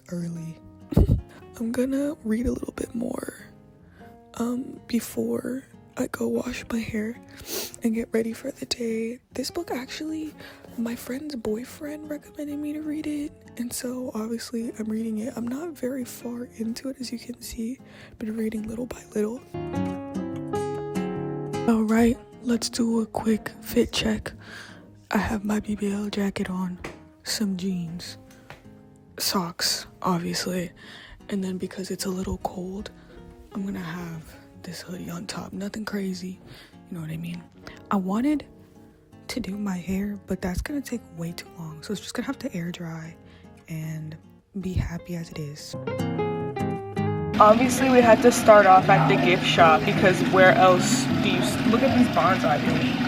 early. I'm gonna read a little bit more before I go wash my hair and get ready for the day. This book, actually, my friend's boyfriend recommended me to read it, and so obviously I'm reading it. I'm not very far into it, as you can see. Been reading little by little. All right, let's do a quick fit check. I have my BBL jacket on, some jeans, socks, obviously, and then because it's a little cold, I'm gonna have this hoodie on top. Nothing crazy, you know what I mean? I wanted to do my hair, but that's gonna take way too long, so it's just gonna have to air dry and be happy as it is. Obviously, we had to start off at the gift shop because where else do you look at these bonsai things?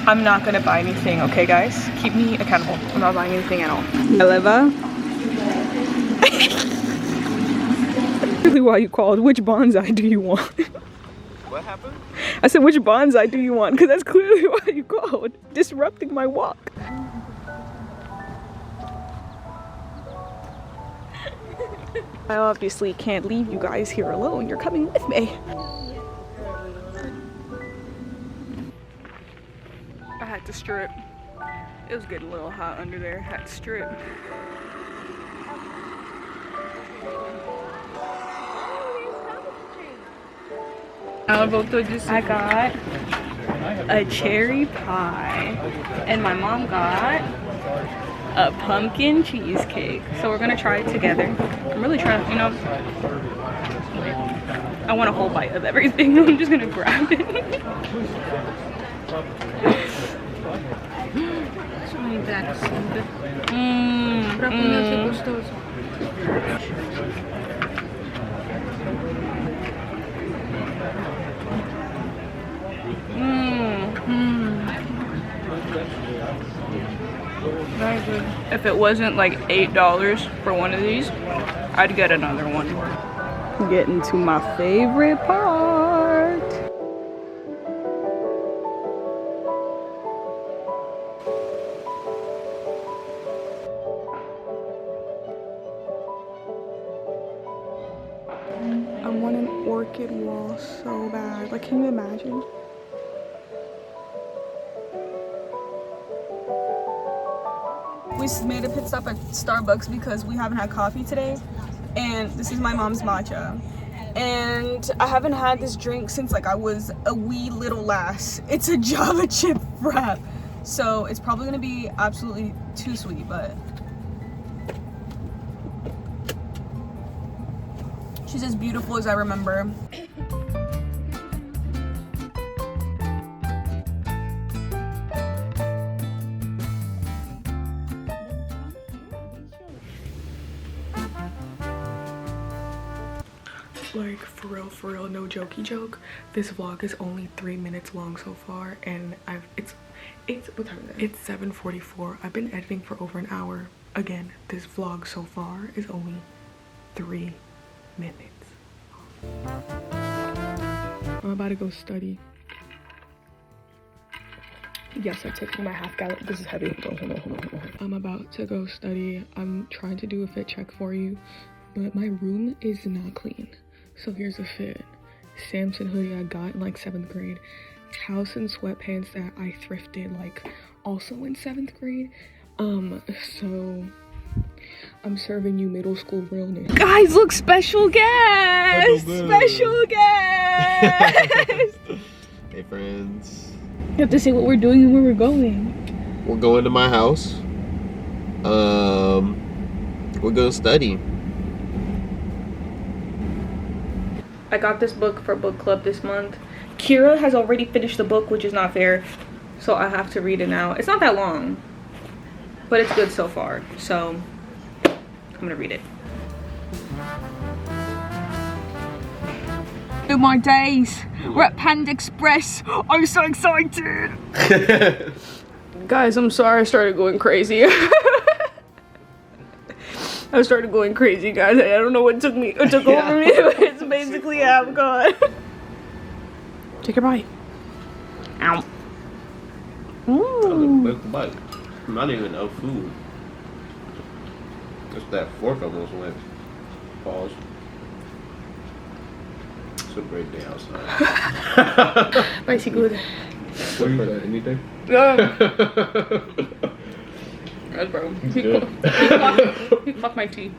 I'm not gonna buy anything, okay, guys? Keep me accountable. I'm not buying anything at all. Eleva. Really, why you called? Which bonsai do you want? What happened? I said, which bonsai do you want? Because that's clearly why you called. Disrupting my walk. I obviously can't leave you guys here alone. You're coming with me. I had to strip. It was getting a little hot under there. I had to strip. I got a cherry pie, and my mom got a pumpkin cheesecake. So we're gonna try it together. I'm really trying, you know, I want a whole bite of everything. I'm just gonna grab it. Very good. If it wasn't like $8 for one of these, I'd get another one. Getting to my favorite part. I want an orchid wall so bad. Like, can you imagine? We made a pit stop at Starbucks because we haven't had coffee today, and this is my mom's matcha, and I haven't had this drink since like I was a wee little lass. It's a Java chip wrap, so it's probably gonna be absolutely too sweet, but she's as beautiful as I remember. Like, for real, no jokey joke, this vlog is only 3 minutes long so far, and it's what time is it? It's 7:44. I've been editing for over an hour. Again, this vlog so far is only 3 minutes. I'm about to go study. Yes, I'm taking my half gallon. This is heavy. Hold on. I'm about to go study. I'm trying to do a fit check for you, but my room is not clean. So here's a fit. Samson hoodie I got in like 7th grade. Towson sweatpants that I thrifted like also in 7th grade. So I'm serving you middle school realness. Guys, look, special guest! Special guest! Hey friends. You have to say what we're doing and where we're going. We're going to my house. We're gonna study. I got this book for book club this month. Kira has already finished the book, which is not fair, so I have to read it now. It's not that long, but it's good so far, so I'm gonna read it. Oh my days, we're at Panda Express. I'm so excited. Guys, I'm sorry I started going crazy. I started going crazy, guys. I don't know what took over me, but it's basically I'm gone. Take a bite. Ow. Ooh. Bite. Not even no food. Just that fork almost went. Pause. It's a great day outside. Spicy good. What for that? Anything? That's bro. Good. He fucked my tea.